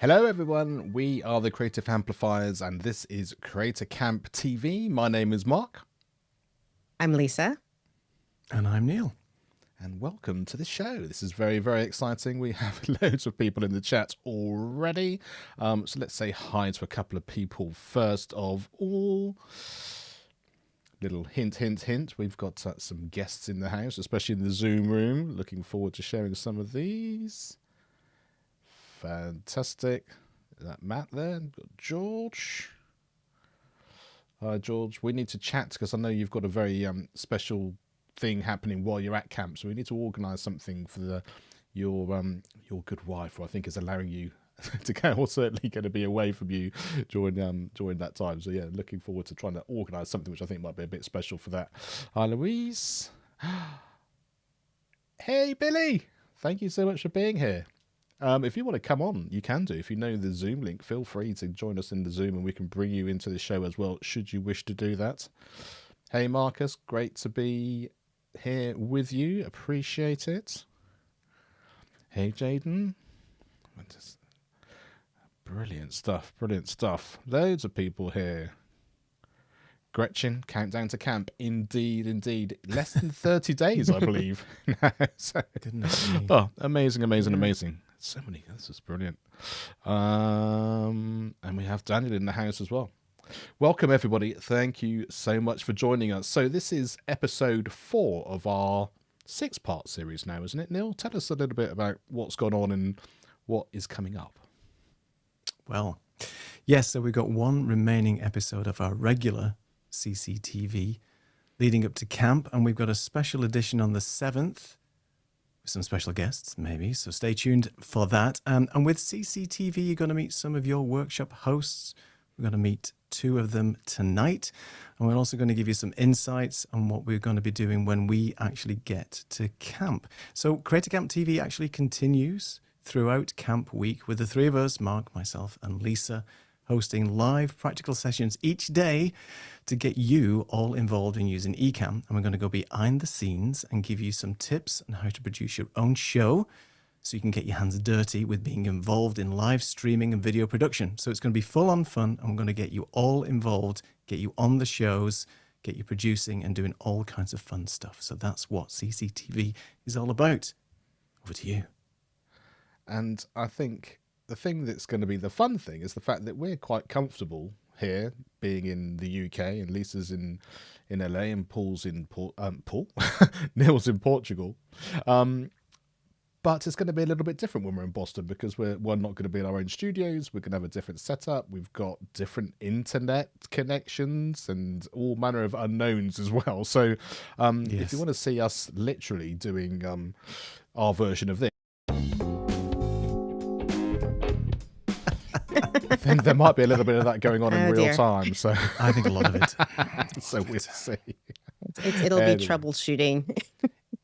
Hello everyone, we are the Creative Amplifiers and this is Creator Camp TV. My name is Mark. I'm Lisa. And I'm Neil. And welcome to the show. This is very, very exciting. We have loads of people in the chat already. So let's say hi to a couple of people first of all. Little hint, hint, hint. We've got some guests in the house, especially in the Zoom room. Looking forward to sharing some of these. Fantastic. Is that Matt there? We've got George. Hi, George. We need to chat because I know you've got a very special thing happening while you're at camp. So we need to organise something for your good wife, who I think is allowing you to go, or certainly going to be away from you during that time. So yeah, looking forward to trying to organise something which I think might be a bit special for that. Hi, Louise. Hey, Billy. Thank you so much for being here. If you want to come on, you can do. If you know the Zoom link, feel free to join us in the Zoom and we can bring you into the show as well, should you wish to do that. Hey, Marcus, great to be here with you. Appreciate it. Hey, Jaden. Brilliant stuff, brilliant stuff. Loads of people here. Gretchen, countdown to camp. Indeed, indeed. Less than 30 days, I believe. Goodness me. Oh, amazing, amazing, amazing. So many. This is brilliant. And we have Daniel in the house as well. Welcome, everybody. Thank you so much for joining us. So this is episode 4 of our 6-part series now, isn't it, Neil? Tell us a little bit about what's gone on and what is coming up. Well, yes, so we've got one remaining episode of our regular CCTV leading up to camp, and we've got a special edition on the 7th with some special guests, maybe, so stay tuned for that. And with CCTV, you're going to meet some of your workshop hosts. We're going to meet 2 of them tonight, and we're also going to give you some insights on what we're going to be doing when we actually get to camp. So Creator Camp TV actually continues throughout camp week with the 3 of us, Mark, myself, and Lisa, hosting live practical sessions each day to get you all involved in using Ecamm. And we're going to go behind the scenes and give you some tips on how to produce your own show so you can get your hands dirty with being involved in live streaming and video production. So it's going to be full on fun, and we're going to get you all involved, get you on the shows, get you producing and doing all kinds of fun stuff. So that's what CCTV is all about. Over to you. And I think the thing that's going to be the fun thing is the fact that we're quite comfortable here, being in the UK, and Lisa's in LA, and Paul's in Neil's in Portugal. But it's going to be a little bit different when we're in Boston, because we're not going to be in our own studios. We're going to have a different setup. We've got different internet connections and all manner of unknowns as well. So if you want to see us literally doing our version of this, I think there might be a little bit of that going on in real time. So I think a lot of it. So we'll see. It'll be troubleshooting.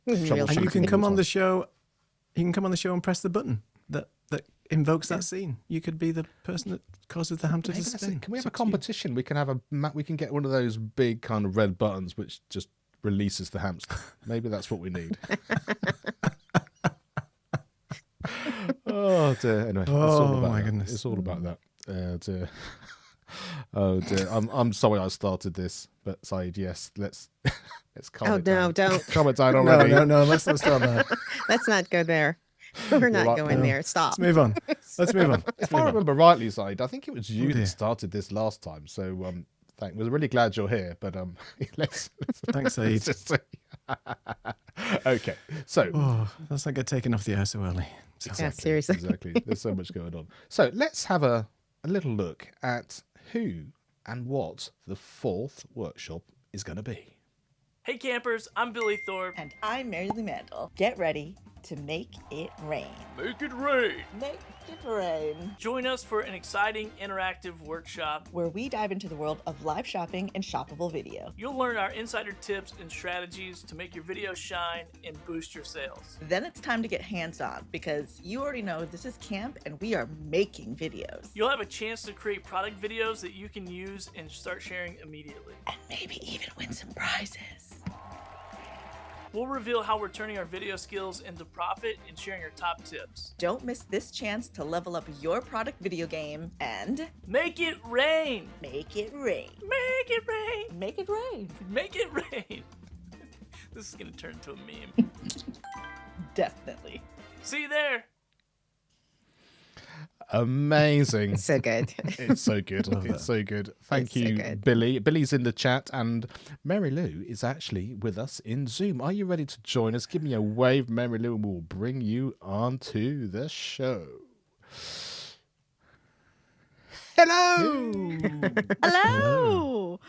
And you can come on the show. You can come on the show and press the button that invokes that scene. You could be the person that causes the hamster to spin. Can we have a competition? We can have we can get one of those big kind of red buttons which just releases the hamster. Maybe that's what we need. Oh dear. Anyway, my goodness. It's all about that. Dear. Oh dear. I'm sorry I started this, but Saeed, yes, let's calm it down. No, don't. Calm it down already. No, let's not start that. Let's not go there. We're not going there. Stop. Let's move on. Let's move on. If I remember rightly, Saeed, I think it was you that started this last time. So we're really glad you're here. But let's thanks, Saeed. Okay, so let's not get taken off the air so early. Exactly, yeah, seriously. Exactly. There's so much going on. So let's have a little look at who and what the 4th workshop is going to be. Hey campers, I'm Billy Thorpe. And I'm Marielou Mandl. Get ready to make it rain. Make it rain! Make it rain. Join us for an exciting interactive workshop where we dive into the world of live shopping and shoppable video. You'll learn our insider tips and strategies to make your video shine and boost your sales. Then it's time to get hands-on, because you already know this is camp and we are making videos. You'll have a chance to create product videos that you can use and start sharing immediately. And maybe even win some prizes. We'll reveal how we're turning our video skills into profit and sharing our top tips. Don't miss this chance to level up your product video game and Make it rain! make it rain. Make it rain! Make it rain. Make it rain! This is gonna turn into a meme. Definitely. See you there! Amazing. So good. It's so good. Love It's that. so good. Thank It's so you, good. Billy. Billy's in the chat, and Marielou is actually with us in Zoom. Are you ready to join us? Give me a wave, Marielou, and we'll bring you onto the show. Hello. Hello.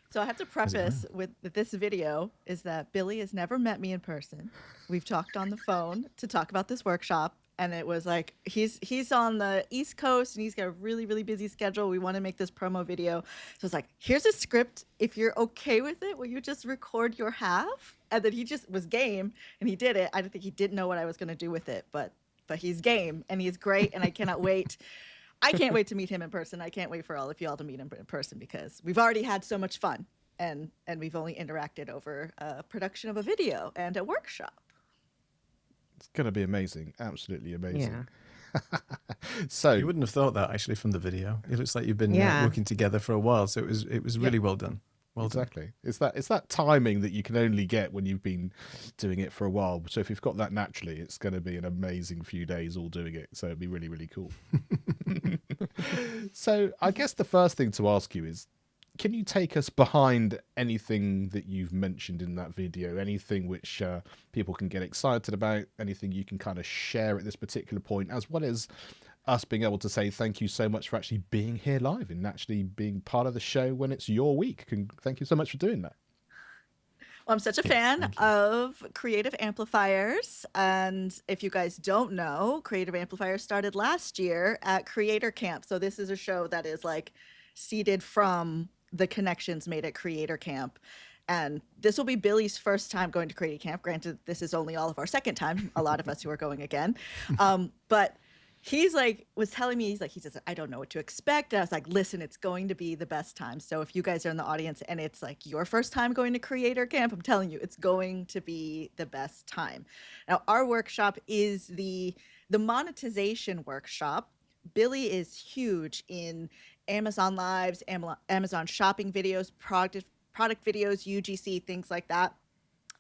So I have to preface with that this video is that Billy has never met me in person. We've talked on the phone to talk about this workshop, and it was like he's on the East Coast and he's got a really, really busy schedule. We want to make this promo video. So it's like, here's a script. If you're okay with it, will you just record your half? And then he just was game and he did it. I don't think he didn't know what I was going to do with it, but he's game and he's great and I cannot wait. I can't wait to meet him in person. I can't wait for all of y'all to meet him in person because we've already had so much fun and we've only interacted over a production of a video and a workshop. It's going to be amazing. Absolutely amazing. Yeah. So You wouldn't have thought that actually from the video. It looks like you've been Yeah. working together for a while, so it was really well done. Well done. exactly. It's that timing that you can only get when you've been doing it for a while. So if you've got that naturally, it's going to be an amazing few days all doing it. So it'd be really, really cool. So I guess the first thing to ask you is, can you take us behind anything that you've mentioned in that video? Anything which people can get excited about? Anything you can kind of share at this particular point, as well as us being able to say thank you so much for actually being here live and actually being part of the show when it's your week. Thank you so much for doing that. Well, I'm such a fan of Creative Amplifiers. And if you guys don't know, Creative Amplifiers started last year at Creator Camp. So this is a show that is like seeded from the connections made at Creator Camp. And this will be Billy's first time going to Creator Camp. Granted, this is only all of our second time, a lot of us who are going again. But he's like, was telling me, he says, I don't know what to expect. And I was like, listen, it's going to be the best time. So if you guys are in the audience and it's like your first time going to Creator Camp, I'm telling you, it's going to be the best time. Now, our workshop is the monetization workshop. Billy is huge in Amazon Lives, Amazon shopping videos, product videos, UGC, things like that.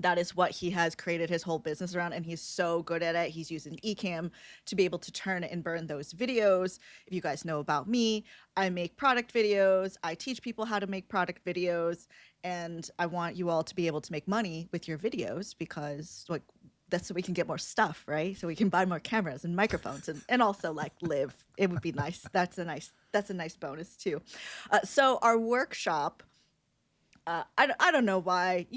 That is what he has created his whole business around, and he's so good at it. He's using Ecamm to be able to turn and burn those videos. If you guys know about me, I make product videos. I teach people how to make product videos, and I want you all to be able to make money with your videos because, like, that's so we can get more stuff, right? So we can buy more cameras and microphones and also like live. It would be nice. That's a nice bonus too. So our workshop, I don't know why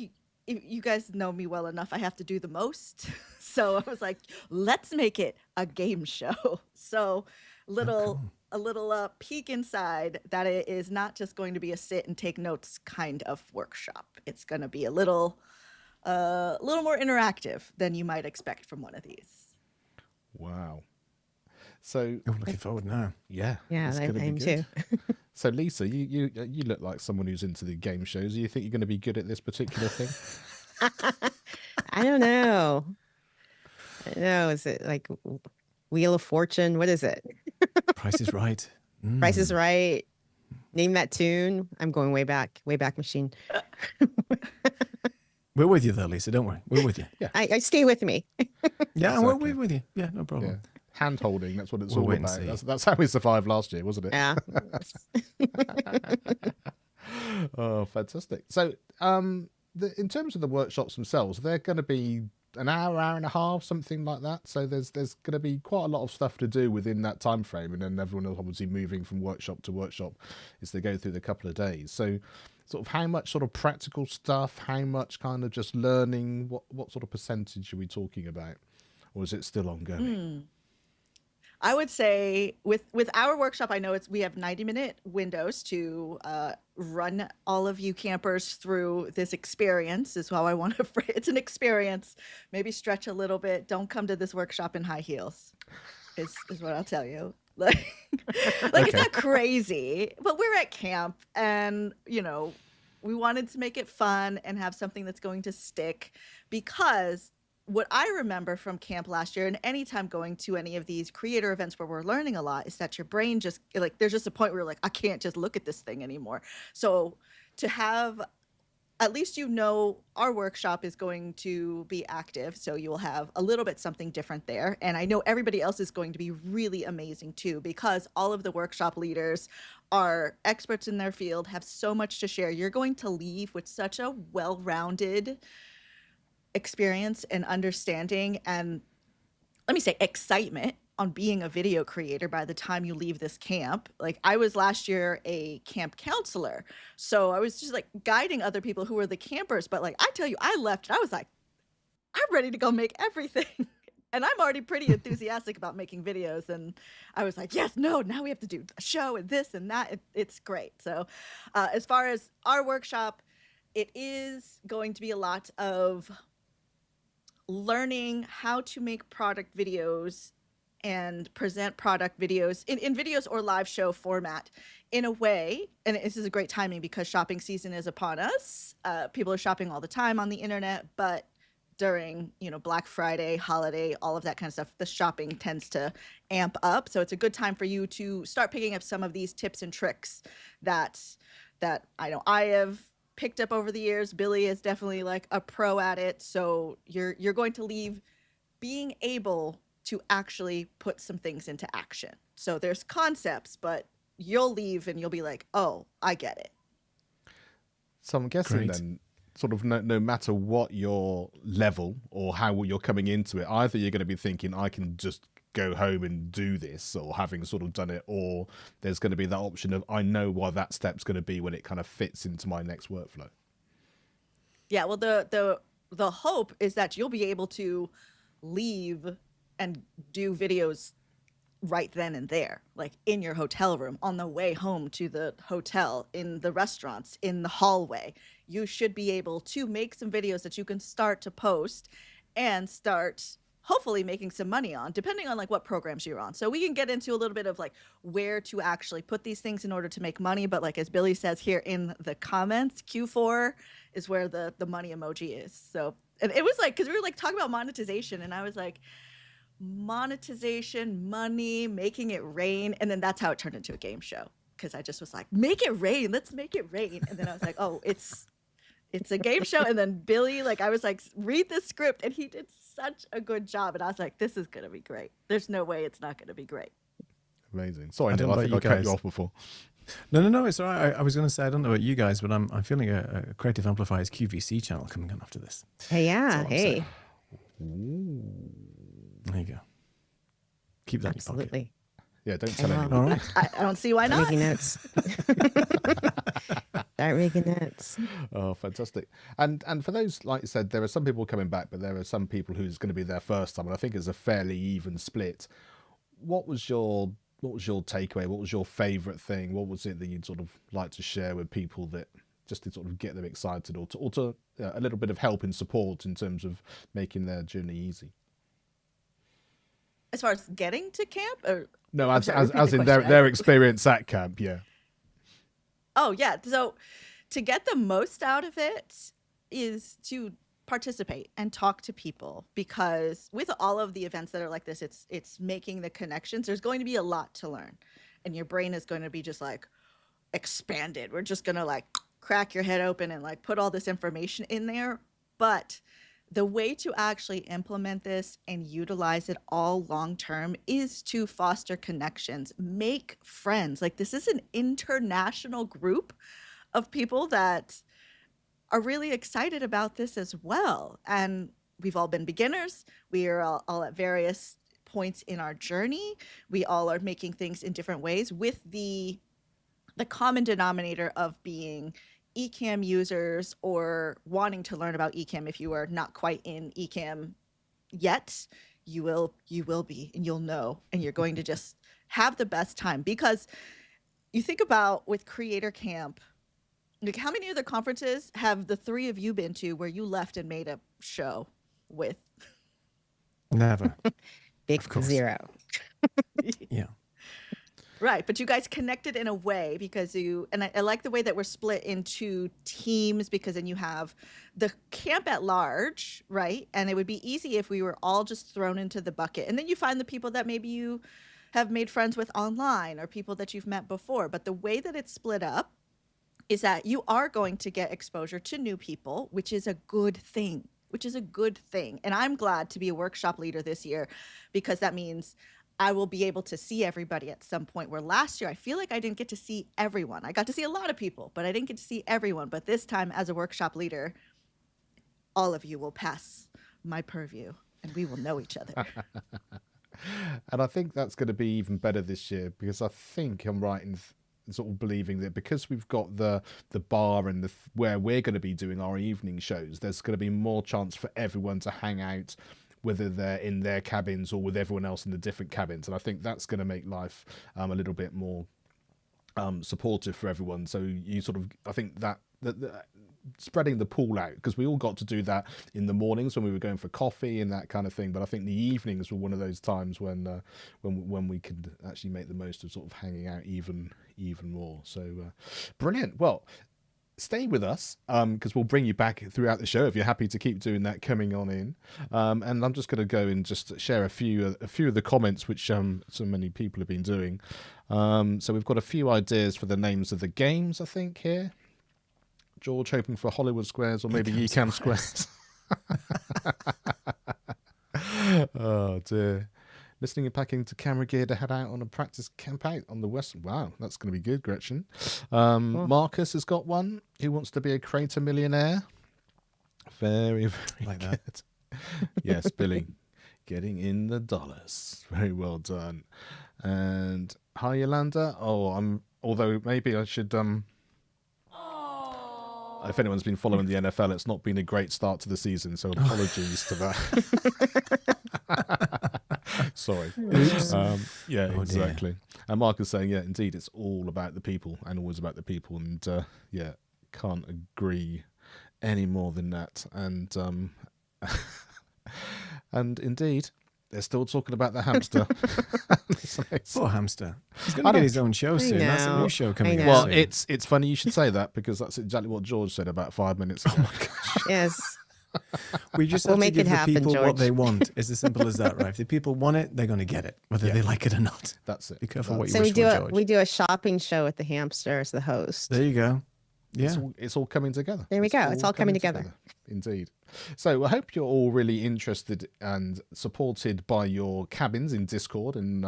you guys know me well enough. I have to do the most. So I was like, let's make it a game show. So a little peek inside that it is not just going to be a sit and take notes kind of workshop. It's going to be a little more interactive than you might expect from one of these. Wow. So Oh, looking forward now. yeah, Yeah, it's I gonna be am good. too. So Lisa, you look like someone who's into the game shows. Do you think you're going to be good at this particular thing? I don't know. Is it like Wheel of Fortune? What is it? Price is Right. Price is Right. Name that tune. I'm going way back machine. We're with you though, Lisa. Don't worry. We're with you. I stay with me. Yeah, Exactly. we're with you. Yeah, no problem. Yeah. Hand holding, that's what it's We'll all wait and about. see. That's how we survived last year, wasn't it? Yeah. Oh, fantastic. So, in terms of the workshops themselves, they're going to be an hour and a half, something like that. So there's going to be quite a lot of stuff to do within that time frame, and then everyone is obviously moving from workshop to workshop as they go through the couple of days. So, sort of how much sort of practical stuff, how much kind of just learning, what sort of percentage are we talking about, or is it still ongoing? I would say with our workshop, I know we have 90-minute windows to run all of you campers through this experience is how I want to phrase it. It's an experience. Maybe stretch a little bit. Don't come to this workshop in high heels is what I'll tell you. Like it's not crazy, but we're at camp and, we wanted to make it fun and have something that's going to stick, because what I remember from camp last year and anytime going to any of these creator events where we're learning a lot is that your brain just like, there's just a point where you're like, I can't just look at this thing anymore. So to have, at least our workshop is going to be active, so you will have a little bit something different there. And I know everybody else is going to be really amazing too, because all of the workshop leaders are experts in their field, have so much to share. You're going to leave with such a well-rounded experience and understanding, and let me say excitement on being a video creator by the time you leave this camp. Like, I was last year a camp counselor, so I was just like guiding other people who were the campers. But like, I tell you, I left and I was like, I'm ready to go make everything. And I'm already pretty enthusiastic about making videos. And I was like, yes, no, now we have to do a show and this and that. It's great. So as far as our workshop, it is going to be a lot of learning how to make product videos and present product videos in videos or live show format in a way. And this is a great timing because shopping season is upon us. People are shopping all the time on the internet, but during, Black Friday, holiday, all of that kind of stuff, the shopping tends to amp up. So it's a good time for you to start picking up some of these tips and tricks that I know I have picked up over the years. Billy is definitely like a pro at it. So you're going to leave being able to actually put some things into action. So there's concepts, but you'll leave and you'll be like, oh, I get it. So I'm guessing then, sort of no matter what your level or how you're coming into it, either you're going to be thinking, I can just go home and do this, or having sort of done it, or there's going to be that option of, I know what that step's going to be when it kind of fits into my next workflow. Yeah, well, the hope is that you'll be able to leave and do videos right then and there, like in your hotel room, on the way home to the hotel, in the restaurants, in the hallway. You should be able to make some videos that you can start to post and start hopefully making some money on, depending on like what programs you're on. So we can get into a little bit of like where to actually put these things in order to make money. But like, as Billy says here in the comments, Q4 is where the money emoji is. So, and it was like, because we were like talking about monetization, and I was like, monetization, money, making it rain. And then that's how it turned into a game show, because I just was like, make it rain, let's make it rain. And then I was like, oh, it's a game show. And then Billy, like, I was like, read the script, and he did such a good job. And I was like, this is gonna be great. There's no way it's not gonna be great. Amazing. Sorry, I think I cut you off before. No, it's all right. I was going to say, I don't know about you guys, but I'm feeling a Creative Amplifiers QVC channel coming on after this. Hey, yeah, hey. Ooh. There you go. Keep that Absolutely. in Yeah, don't tell anyone. your pocket. All right. I don't see why not. Making notes. Start making notes. Oh, fantastic. And for those, like you said, there are some people coming back, but there are some people who's going to be their first time, and I think it's a fairly even split. What was your takeaway? What was your favorite thing? What was it that you'd sort of like to share with people, that just to sort of get them excited, or to a little bit of help and support in terms of making their journey easy? As far as getting to camp, or No, I'm as sorry, repeat as the in question. their experience at camp, yeah. Oh, yeah. So to get the most out of it is to participate and talk to people, because with all of the events that are like this, it's making the connections. There's going to be a lot to learn, and your brain is going to be just like expanded. We're just going to like crack your head open and like put all this information in there. But the way to actually implement this and utilize it all long term is to foster connections, make friends. Like, this is an international group of people that are really excited about this as well. And we've all been beginners. We are all at various points in our journey. We all are making things in different ways, with the common denominator of being Ecamm users or wanting to learn about Ecamm. If you are not quite in Ecamm yet, you will be, and you'll know, and you're going to just have the best time. Because you think about with Creator Camp, like, how many other conferences have the three of you been to where you left and made a show with? Never. Big Of course. zero. Yeah. Right, but you guys connected in a way because I like the way that we're split into teams, because then you have the camp at large, right? And it would be easy if we were all just thrown into the bucket. And then you find the people that maybe you have made friends with online or people that you've met before. But the way that it's split up is that you are going to get exposure to new people, which is a good thing, And I'm glad to be a workshop leader this year, because that means I will be able to see everybody at some point, where last year I feel like I didn't get to see everyone. I got to see a lot of people, but I didn't get to see everyone. But this time, as a workshop leader, all of you will pass my purview and we will know each other. And I think that's going to be even better this year, because I think I'm right in sort of believing that because we've got the bar and where we're going to be doing our evening shows, there's going to be more chance for everyone to hang out, whether they're in their cabins or with everyone else in the different cabins. And I think that's going to make life a little bit more supportive for everyone. So you sort of, I think that spreading the pool out, because we all got to do that in the mornings when we were going for coffee and that kind of thing. But I think the evenings were one of those times when we could actually make the most of sort of hanging out even more. So brilliant. Well, stay with us, because we'll bring you back throughout the show if you're happy to keep doing that, coming on in. And I'm just going to go and just share a few of the comments which so many people have been doing. So we've got a few ideas for the names of the games, I think, here. George hoping for Hollywood Squares or maybe Ecamm Squares. Oh dear. Listening and packing to camera gear to head out on a practice camp out on the west. Wow, that's going to be good, Gretchen. Marcus has got one. He wants to be a creator millionaire. Very, very Like good. that. Yes, Billy. Getting in the dollars. Very well done. And hi, Yolanda. Although maybe I should... If anyone's been following the NFL, it's not been a great start to the season, so apologies to that. Sorry. Yeah, Oh, exactly. And Mark is saying, yeah, indeed, it's all about the people and always about the people. And yeah, can't agree any more than that. And and indeed, they're still talking about the hamster. Poor hamster. He's going to get his own show soon. That's a new know. show coming I out know. Well, soon. it's funny you should say that, because that's exactly what George said about 5 minutes ago. Yes. We just We'll have to make give it the happen, people what George. they want. It's as simple as that, right? If the people want it, they're going to get it, whether they like it or not. That's it. Be careful what you So wish for, George. we do a shopping show with the hamster as the host. There you go. Yeah. It's all coming together. There we go. It's all coming together. Indeed. So I hope you're all really interested and supported by your cabins in Discord, and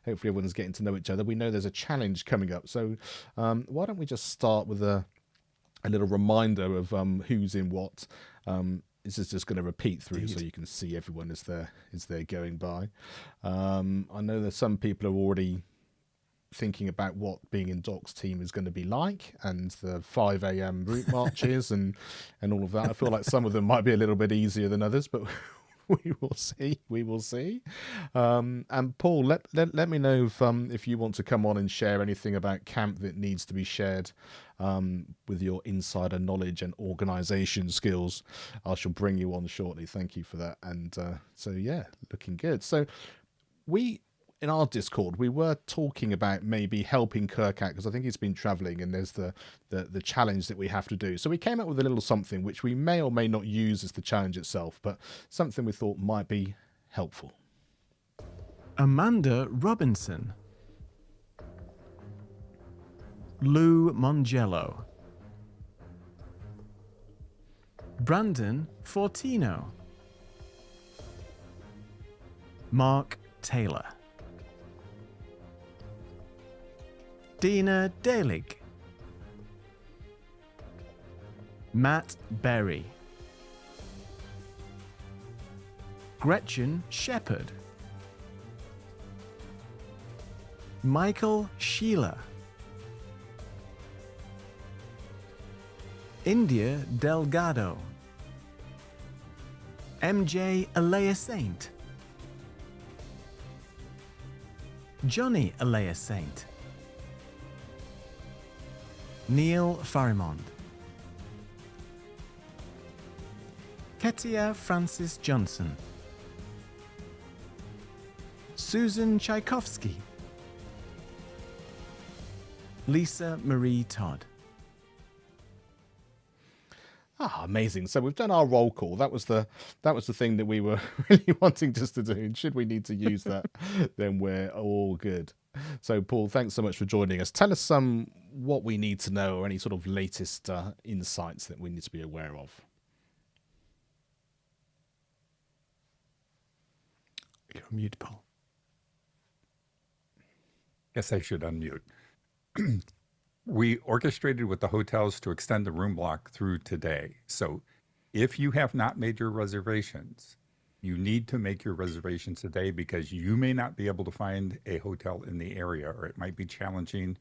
hopefully everyone's getting to know each other. We know there's a challenge coming up, so why don't we just start with a little reminder of who's in what. This is just going to repeat through so you can see everyone as they're going by. I know that some people are already thinking about what being in Doc's team is going to be like, and the 5 a.m. route marches and all of that. I feel like some of them might be a little bit easier than others, but we will see. And Paul, let me know if you want to come on and share anything about camp that needs to be shared with your insider knowledge and organization skills. I shall bring you on shortly. Thank you for that. And so yeah, looking good. So in our Discord, we were talking about maybe helping Kirk out, because I think he's been traveling and there's the challenge that we have to do. So we came up with a little something which we may or may not use as the challenge itself, but something we thought might be helpful. Amanda Robinson. Lou Mongello. Brandon Fortino. Mark Taylor. Dina Dalig. Matt Berry. Gretchen Shepherd. Michael Sheila. India Delgado. MJ Alea Saint. Johnny Alea Saint. Neil Farimond. Ketia Francis Johnson. Susan Tchaikovsky. Lisa Marie Todd. Ah, amazing. So we've done our roll call. That was the thing that we were really wanting just to do. And should we need to use that, then we're all good. So Paul, thanks so much for joining us. Tell us what we need to know, or any sort of latest insights that we need to be aware of. You're on mute, Paul. Guess I should unmute. We orchestrated with the hotels to extend the room block through today. So if you have not made your reservations, you need to make your reservations today, because you may not be able to find a hotel in the area, or it might be challenging,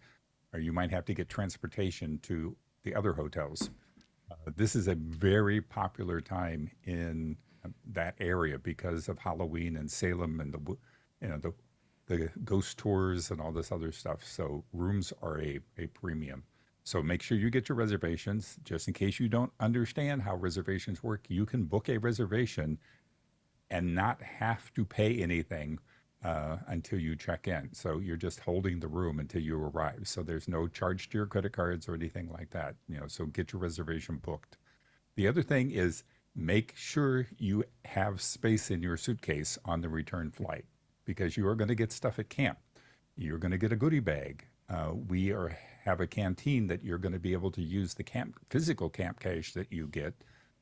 or you might have to get transportation to the other hotels. This is a very popular time in that area because of Halloween and Salem and the ghost tours and all this other stuff. So rooms are a premium. So make sure you get your reservations. Just in case you don't understand how reservations work, you can book a reservation and not have to pay anything until you check in. So you're just holding the room until you arrive. So there's no charge to your credit cards or anything like that. So get your reservation booked. The other thing is, make sure you have space in your suitcase on the return flight, because you are going to get stuff at camp. You're going to get a goodie bag. We have a canteen that you're going to be able to use the physical camp cash that you get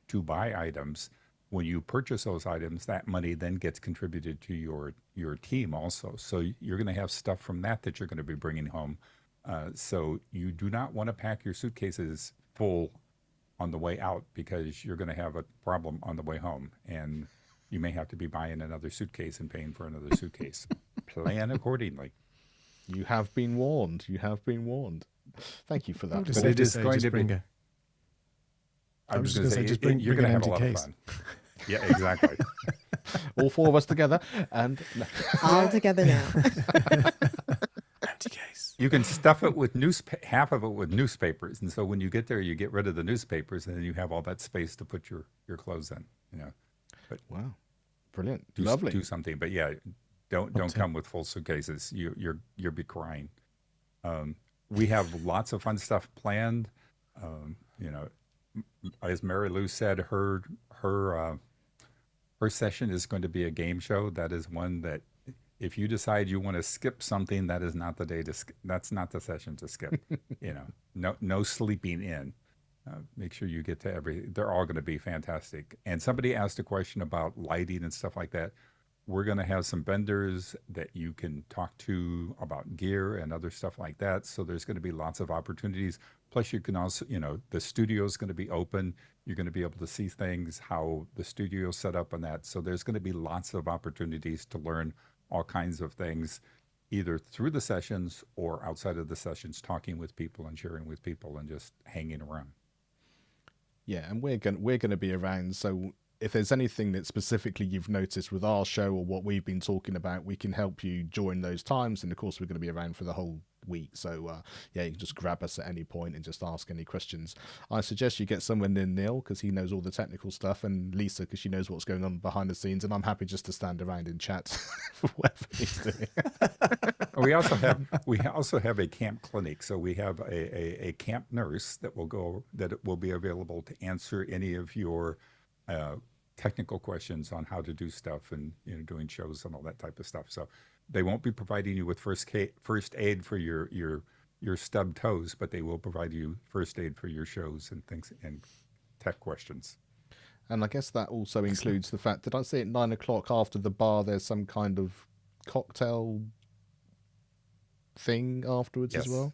to buy items. When you purchase those items, that money then gets contributed to your team also. So you're going to have stuff from that you're going to be bringing home. So you do not want to pack your suitcases full on the way out, because you're going to have a problem on the way home, and you may have to be buying another suitcase and paying for another suitcase. Plan accordingly. You have been warned. You have been warned. Thank you for that. But it is going to be. I was going to say, you're going to have a lot of fun. Yeah, exactly. All four of us together, and All together now. Empty case. You can stuff it with half of it with newspapers, and so when you get there, you get rid of the newspapers, and then you have all that space to put your clothes in. But wow, brilliant, lovely. Do something, but yeah, don't come with full suitcases. You'll be crying. We have lots of fun stuff planned. As Marielou said, her session is going to be a game show. That is one that, if you decide you want to skip something, that is not the day to that's not the session to skip. No sleeping in. Make sure you get to they're all going to be fantastic. And somebody asked a question about lighting and stuff like that. We're going to have some vendors that you can talk to about gear and other stuff like that. So there's going to be lots of opportunities. Plus you can also, the studio is going to be open. You're going to be able to see things, how the studio is set up and that. So there's going to be lots of opportunities to learn all kinds of things, either through the sessions or outside of the sessions, talking with people and sharing with people and just hanging around. Yeah, and we're going to be around. So if there's anything that specifically you've noticed with our show or what we've been talking about, we can help you during those times. And of course, we're going to be around for the whole week. So yeah, you can just grab us at any point and just ask any questions. I suggest you get someone in Neil, because he knows all the technical stuff, and Lisa, because she knows what's going on behind the scenes. And I'm happy just to stand around and chat for whatever he's doing. We also have a camp clinic. So we have a camp nurse that will be available to answer any of your technical questions on how to do stuff and doing shows and all that type of stuff. So they won't be providing you with first aid for your stubbed toes, but they will provide you first aid for your shows and things and tech questions. And I guess that also includes the fact, did I say at 9 o'clock after the bar there's some kind of cocktail thing afterwards as well?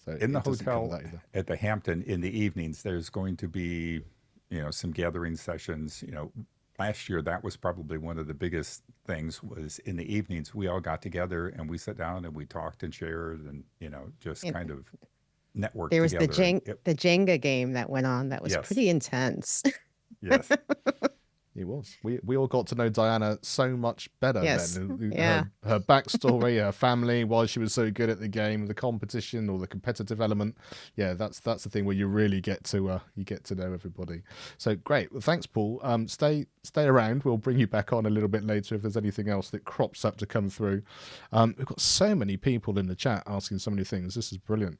So in the hotel at the Hampton in the evenings, there's going to be some gathering sessions. Last year, that was probably one of the biggest things, was in the evenings, we all got together and we sat down and we talked and shared and, just kind of networked There was together. the Jenga game that went on that was Yes. pretty intense. Yes. It was. We all got to know Diana so much better Yes. then. Yeah. Her backstory, her family, why she was so good at the game, the competition or the competitive element. Yeah, that's the thing where you really get to know everybody. So great. Well, thanks, Paul. Stay around. We'll bring you back on a little bit later if there's anything else that crops up to come through. We've got so many people in the chat asking so many things. This is brilliant.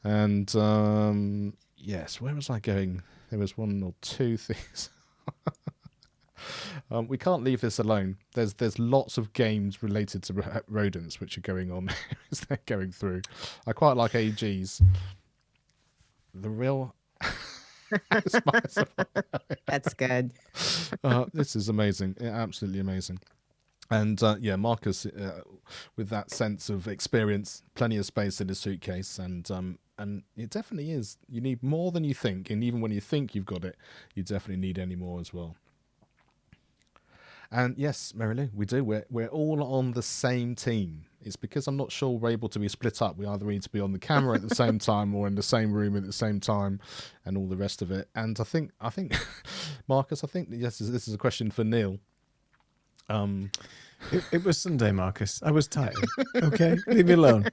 And yes, where was I going? There was one or two things. We can't leave this alone. There's lots of games related to rodents which are going on as they're going through. I quite like AG's. The real. That's good. This is amazing. Yeah, absolutely amazing. And yeah, Marcus, with that sense of experience, plenty of space in his suitcase, and it definitely is. You need more than you think, and even when you think you've got it, you definitely need any more as well. And yes, Marielou, we do. We're all on the same team. It's because I'm not sure we're able to be split up. We either need to be on the camera at the same time or in the same room at the same time, and all the rest of it. And I think, Marcus, I think yes, this is a question for Neil. It was Sunday, Marcus. I was tired. Okay, leave me alone.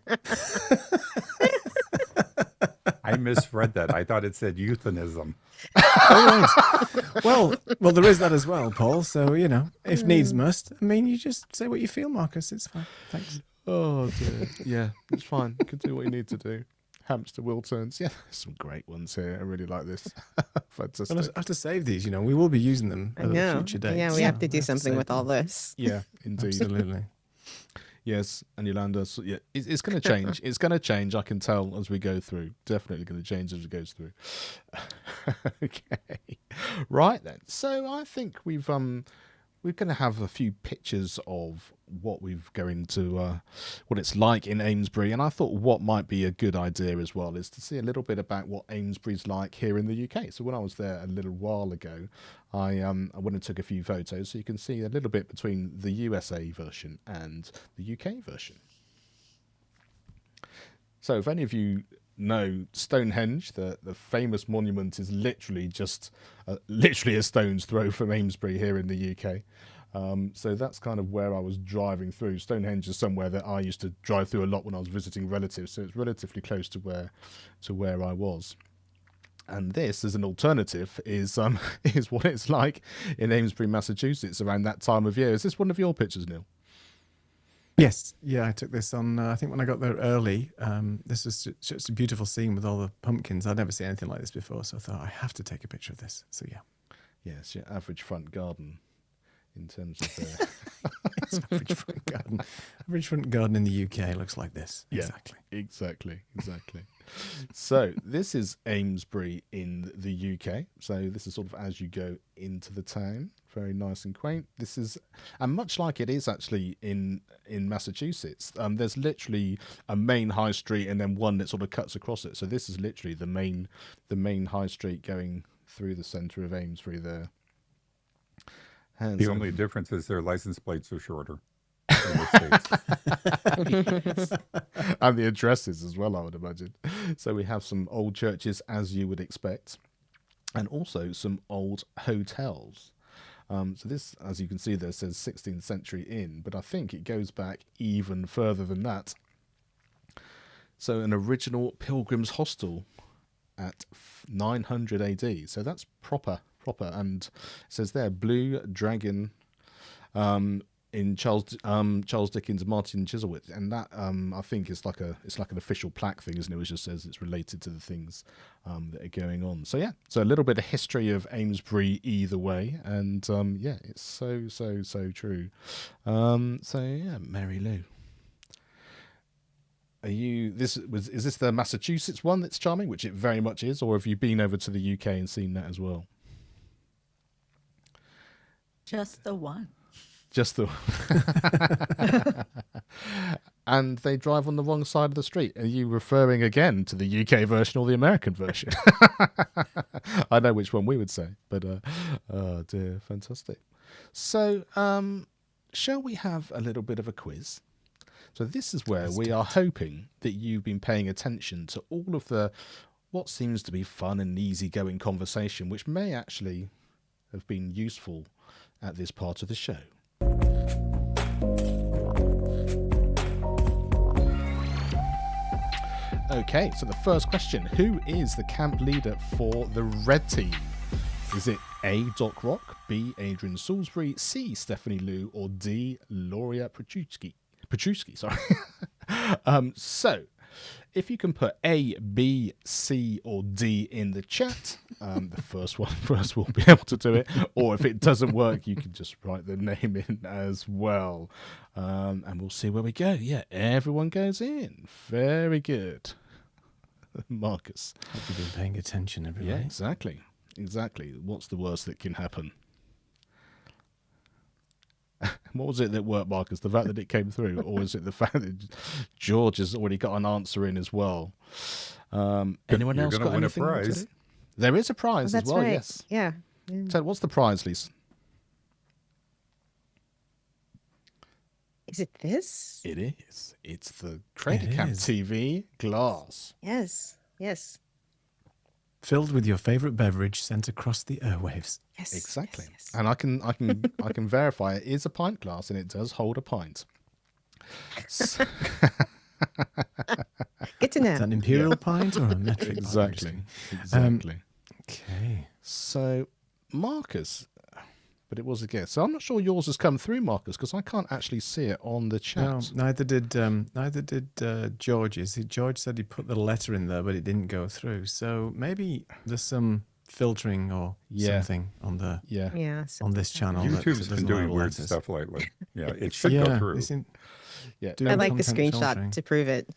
I misread that. I thought it said euthanism. All right. Well, there is that as well, Paul. So, if needs must, I mean, you just say what you feel, Marcus. It's fine. Thanks. Oh, dear. Yeah, it's fine. You can do what you need to do. Hamster wheel turns. Yeah, there's some great ones here. I really like this. Fantastic. Well, I have to save these. We will be using them I at know. future dates. Yeah, we have to do something save with all them. this. Yeah, indeed. Absolutely. Yes, and Yolanda, so yeah, it's going to change. It's going to change. I can tell as we go through. Definitely going to change as it goes through. Okay, right then. So I think we're going to have a few pictures of what what it's like in Amesbury, and I thought what might be a good idea as well is to see a little bit about what Amesbury's like here in the UK. So when I was there a little while ago, I went and took a few photos, so you can see a little bit between the USA version and the UK version. So if any of you know Stonehenge, the famous monument is literally just literally a stone's throw from Amesbury here in the UK. So that's kind of where I was driving through. Stonehenge is somewhere that I used to drive through a lot when I was visiting relatives, so it's relatively close to where I was. And this, as an alternative, is what it's like in Amesbury, Massachusetts around that time of year. Is this one of your pictures, Neil? Yes. Yeah, I took this on, I think when I got there early. This was just a beautiful scene with all the pumpkins. I'd never seen anything like this before, so I thought I have to take a picture of this. So yeah. Yes, your average front garden in terms of average front garden. Average front garden in the UK looks like this. Yeah, exactly. So this is Amesbury in the UK. So this is sort of as you go into the town. Very nice and quaint. This is, and much like it is actually in Massachusetts, there's literally a main high street and then one that sort of cuts across it. So this is literally the main high street going through the centre of Amesbury there. And The only difference is their license plates are shorter in the States. and the addresses as well, I would imagine. So we have some old churches, as you would expect, and also some old hotels. So this, as you can see there, says 16th century inn, but I think it goes back even further than that. So an original pilgrim's hostel at 900 AD. So that's proper. And it says there, Blue Dragon in Charles Dickens, Martin Chuzzlewit, and that I think it's like an official plaque thing, isn't it? Which just says it's related to the things that are going on. So yeah, so a little bit of history of Amesbury either way, and yeah, it's so true. So yeah, Marielou, is this the Massachusetts one that's charming, which it very much is, or have you been over to the UK and seen that as well? Just the one. Just the and they drive on the wrong side of the street. Are you referring again to the UK version or the American version? I know which one we would say, but oh dear, fantastic. So shall we have a little bit of a quiz? So this is where we are hoping that you've been paying attention to all of the what seems to be fun and easygoing conversation, which may actually have been useful at this part of the show. Okay, so the first question, who is the camp leader for the red team? Is it A, Doc Rock, B, Adrian Salisbury, C, Stephanie Liu, or D, Loria Petruski, sorry. So, if you can put A, B, C, or D in the chat, the first will be able to do it. Or if it doesn't work, you can just write the name in as well. And we'll see where we go. Yeah, everyone goes in. Very good. Marcus. Hope you've been paying attention, everybody. Yeah, exactly. What's the worst that can happen? What was it that worked, Marcus? The fact that it came through, or was it the fact that George has already got an answer in as well? Anyone else got anything to do? There is a prize as well, right. yes. Yeah. So what's the prize, Lisa? Is it this? It is. It's the Creative Amp TV glass. Yes. Yes. Filled with your favorite beverage sent across the airwaves. Yes. Exactly. Yes. And I can verify it is a pint glass and it does hold a pint. So, Good to know. Is that an imperial pint or a metric? exactly. Okay. So, Marcus, but it was a guess. So I'm not sure yours has come through, Marcus, because I can't actually see it on the chat. No, neither did George's. George said he put the letter in there, but it didn't go through. So maybe there's some filtering or something on the Yeah. on this channel. YouTube's been doing weird letters. stuff lately. Yeah, it should go through. I like the content screenshot filtering. to prove it.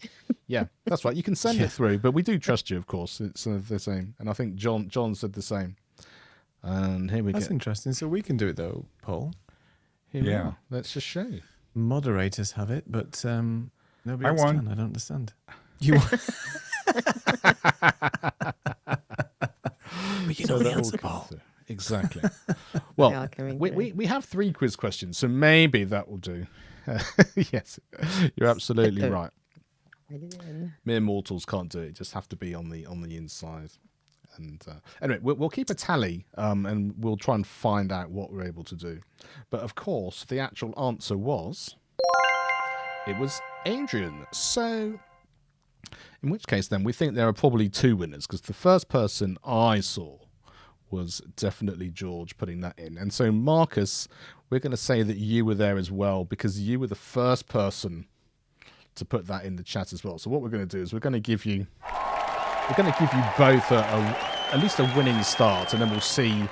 Yeah, that's right. You can send it through, but we do trust you, of course. It's the same. And I think John said the same. And here we go. That's interesting. So we can do it though, Paul. Here we are. Let's just show you. Moderators have it, but nobody I else won. can. I don't understand. You won. But you know the answer, Paul. Exactly. Well, Yeah, coming we have 3 quiz questions, so maybe that will do. Yes, you're absolutely right. Write it in. Mere mortals can't do it. Just have to be on the inside. And anyway, we'll keep a tally, and we'll try and find out what we're able to do. But of course, the actual answer was Adrian. So, in which case, then we think there are probably 2 winners, because the first person I saw was definitely George putting that in. And so, Marcus, we're going to say that you were there as well, because you were the first person to put that in the chat as well. So what we're going to do is we're going to give you both at least a winning start, and then we'll see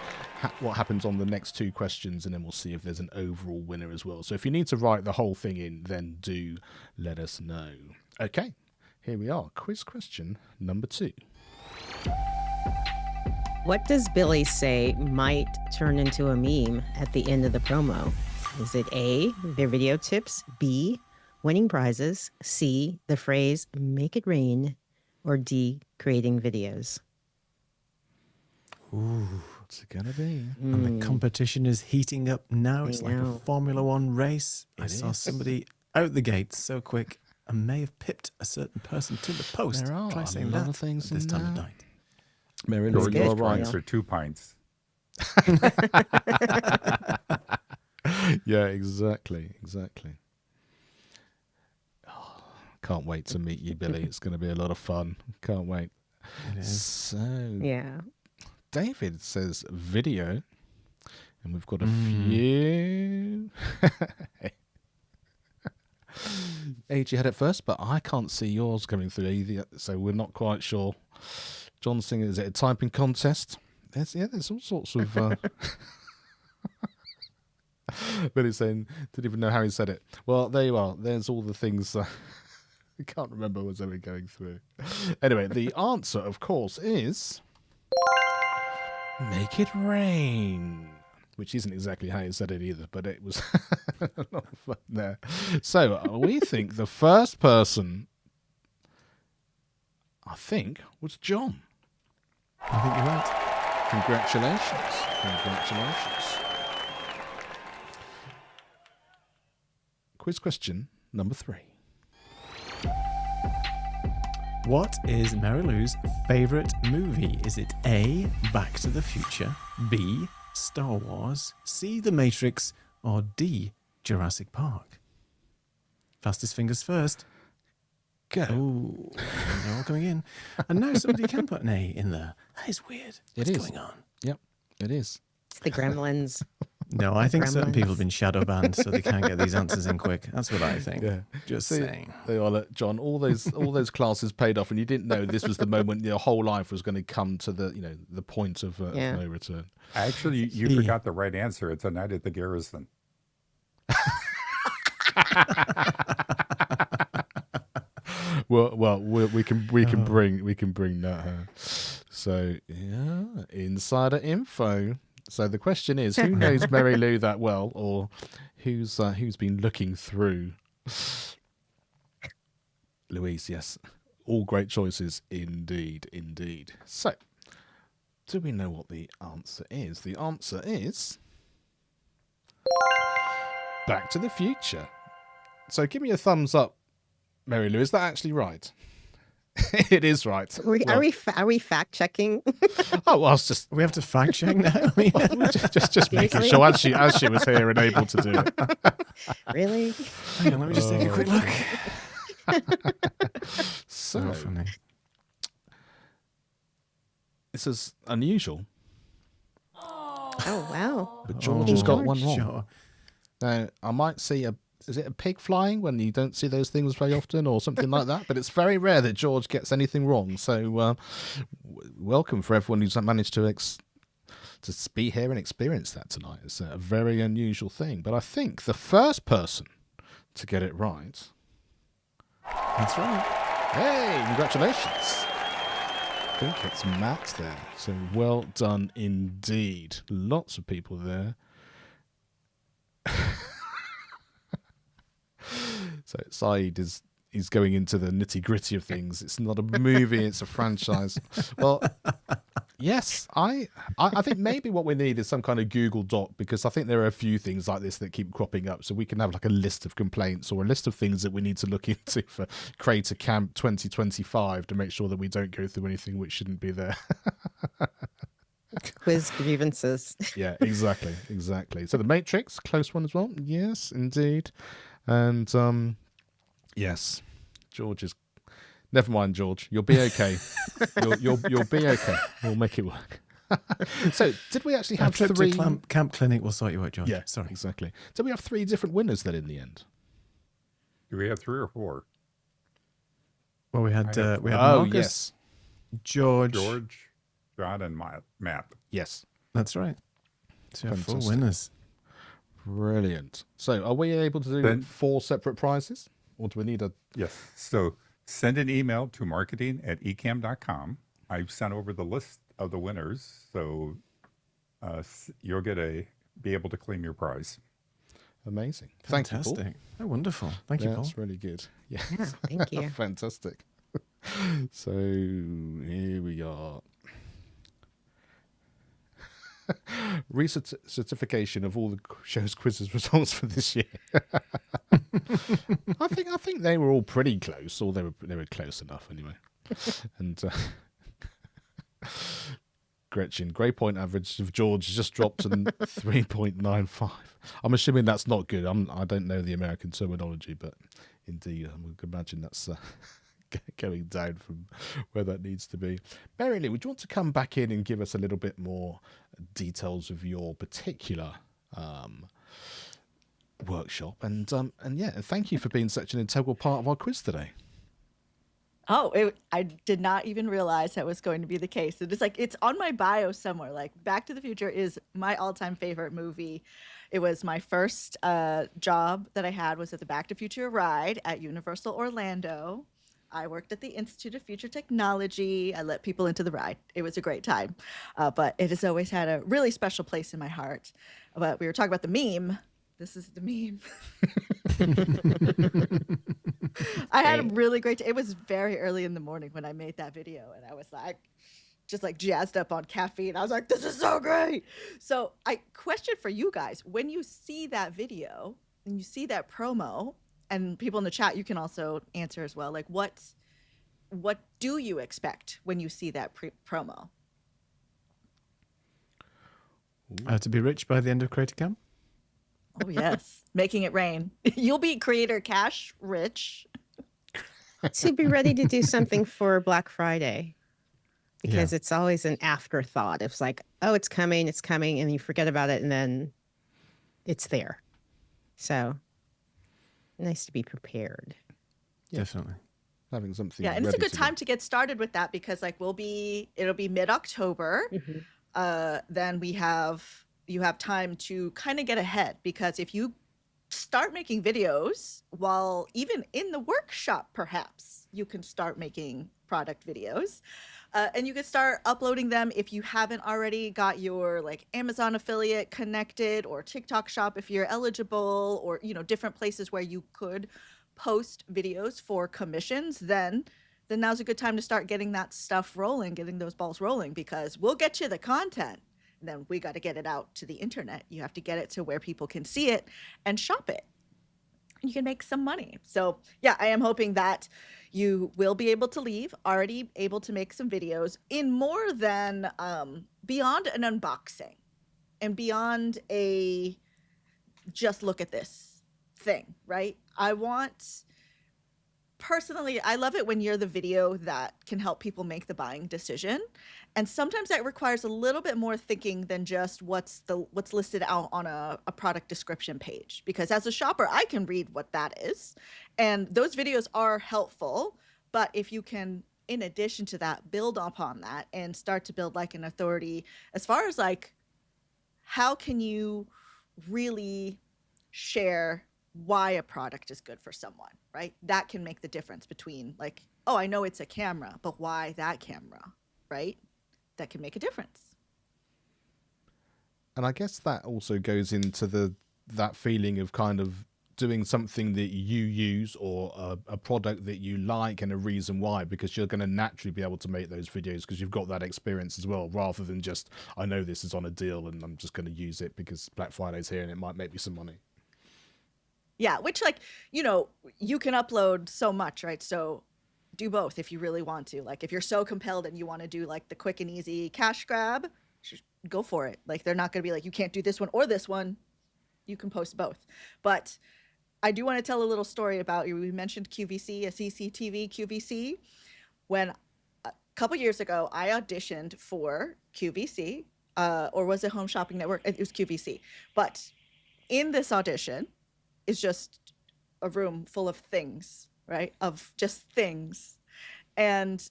what happens on the next 2 questions, and then we'll see if there's an overall winner as well. So if you need to write the whole thing in, then do let us know. Okay, here we are. Quiz question number 2. What does Billy say might turn into a meme at the end of the promo? Is it A, their video tips, B, winning prizes, C, the phrase make it rain, or D, creating videos? Ooh. What's it going to be? And the competition is heating up now. I It's like a know. Formula One race. I saw is. somebody out the gate so quick and may have pipped a certain person to the post. There are Try a saying lot that of things at this in time of there. night. Marielou, George you're is all right. trying for 2 pints. Yeah, exactly. Oh, can't wait to meet you, Billy. It's going to be a lot of fun. Can't wait. It is. So, Yeah. David says video, and we've got a few. AG had it first, but I can't see yours coming through either, so we're not quite sure. John's saying, is it a typing contest? There's all sorts of... Billy's saying, didn't even know how he said it. Well, there you are. There's all the things... I can't remember what's ever going through. Anyway, the answer, of course, is... Make it rain. Which isn't exactly how he said it either, but it was a lot of fun there. So, we think the first person, was John. I think you're right. Congratulations. Quiz question number 3. What is Marilou's favourite movie? Is it A, Back to the Future, B, Star Wars, C, The Matrix, or D, Jurassic Park? Fastest fingers first. Go. Oh, they're all coming in. And now somebody can put an A in there. That is weird. What's going on? Yep, it is. It's the gremlins. No, I think certain Gremlins. people have been shadow banned, so they can't get these answers in quick. That's what I think. Yeah. Just See, saying. They are, look, John. All those classes paid off, and you didn't know this was the moment your whole life was going to come to the point of Yeah. no return. Actually, you C. forgot the right answer. It's A Night at the Garrison. Well, we can bring that. So yeah, insider info. So the question is, who knows Marielou that well, or who's been looking through? Louise, yes, all great choices indeed. So, do we know what the answer is? The answer is Back to the Future. So give me a thumbs up, Marielou. Is that actually right? It is right. Are we fact checking? Oh, well, I was just We have to fact check now. just making Seriously? sure as she was here and able to do it. Really? Hang on, let me just take a quick look. So So funny. this is unusual, Oh wow. but George has got one wrong. Sure. Now I might see is it a pig flying when you don't see those things very often, or something like that? But it's very rare that George gets anything wrong. So welcome for everyone who's managed to be here and experience that tonight. It's a very unusual thing. But I think the first person to get it right. That's right. Hey, congratulations. I think it's Matt there. So well done indeed. Lots of people there. So Saeed is going into the nitty-gritty of things. It's not a movie, it's a franchise. Well, yes, I think maybe what we need is some kind of Google Doc, because I think there are a few things like this that keep cropping up. So we can have like a list of complaints or a list of things that we need to look into for Creator Camp 2025 to make sure that we don't go through anything which shouldn't be there. Quiz grievances. Yeah, exactly. So The Matrix, close one as well. Yes, indeed. And yes, George is. Never mind, George. You'll be okay. You'll be okay. We'll make it work. So, did we actually have trip three? to Camp Clinic will sort you out, George. Yeah, Sorry. exactly. Did we have three different winners then in the end? Do we have 3 or 4? Well, we had Oh Marcus, yes, George. John, and Matt. yes, That's right. So you have 4 Fantastic. winners. brilliant. So, are we able to do Then- 4 separate prizes, or do we need a? Yes. So send an email to marketing@ecamm.com. I've sent over the list of the winners, so you'll be able to claim your prize. Amazing. Thank you, Paul. Fantastic. Oh, wonderful. Thank you, Paul. That's really good. Yeah. Yeah, thank you. Fantastic. So here we are. Recertification of all the show's quizzes results for this year. I think they were all pretty close, or they were close enough anyway. And Gretchen, grade point average of George just dropped to 3.95. I'm assuming that's not good. I don't know the American terminology, but indeed, I would imagine that's going down from where that needs to be. Marielou, would you want to come back in and give us a little bit more details of your particular workshop? And yeah, thank you for being such an integral part of our quiz today. I did not even realize that was going to be the case. It's on my bio somewhere. Like, Back to the Future is my all-time favorite movie. It was my first job that I had was at the Back to Future ride at Universal Orlando. I worked at the Institute of Future Technology. I let people into the ride. It was a great time. But it has always had a really special place in my heart. But we were talking about the meme. This is the meme. I had a really great it was very early in the morning when I made that video, and I was like just like jazzed up on caffeine. I was like, this is so great. So question for you guys, when you see that video and you see that promo, and people in the chat, you can also answer as well, like what do you expect when you see that promo? To be rich by the end of Creative Camp? Oh, yes. Making it rain. You'll be creator cash rich. To be ready to do something for Black Friday. Because Yeah. it's always an afterthought. It's like, oh, it's coming, and you forget about it, and then it's there. So nice to be prepared. Definitely. Having something. Yeah, and it's a ready good to time to get started with that because like it'll be mid-October. Then you have time to kind of get ahead because if you start making videos while even in the workshop, perhaps you can start making product videos. And you can start uploading them if you haven't already got your like Amazon affiliate connected or TikTok shop if you're eligible or, you know, different places where you could post videos for commissions, then now's a good time to start getting that stuff rolling, getting those balls rolling because we'll get you the content. And then we got to get it out to the internet. You have to get it to where people can see it and shop it. You can make some money. So yeah, I am hoping that you will be able to leave already able to make some videos in more than beyond an unboxing and beyond a just look at this thing, right? Personally, I love it when you're the video that can help people make the buying decision. And sometimes that requires a little bit more thinking than just what's listed out on a product description page. Because as a shopper, I can read what that is. And those videos are helpful. But if you can, in addition to that, build upon that and start to build like an authority as far as like, how can you really share why a product is good for someone, right? That can make the difference between like, oh, I know it's a camera, but why that camera, right? That can make a difference. And I guess that also goes into that feeling of kind of doing something that you use or a product that you like and a reason why, because you're going to naturally be able to make those videos because you've got that experience as well, rather than just, I know this is on a deal and I'm just going to use it because Black Friday's here and it might make me some money. Yeah, which like, you know, you can upload so much, right? So do both if you really want to. Like if you're so compelled and you want to do like the quick and easy cash grab, go for it. Like they're not going to be like, you can't do this one or this one. You can post both. But I do want to tell a little story about, we mentioned QVC, a CCTV QVC. When a couple years ago, I auditioned for QVC, or was it Home Shopping Network? It was QVC. But in this audition, is just a room full of things, right? Of just things. And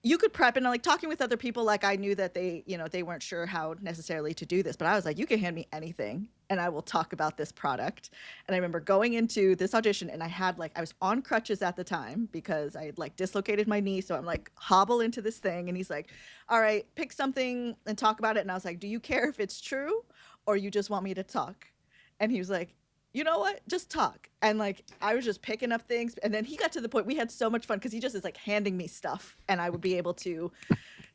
you could prep and like talking with other people, like I knew that they, you know, they weren't sure how necessarily to do this, but I was like, you can hand me anything and I will talk about this product. And I remember going into this audition and I was on crutches at the time because I had like dislocated my knee. So I'm like hobble into this thing and he's like, all right, pick something and talk about it. And I was like, do you care if it's true or you just want me to talk? And he was like, you know what? Just talk. And like, I was just picking up things. And then he got to the point, we had so much fun because he just is like handing me stuff and I would be able to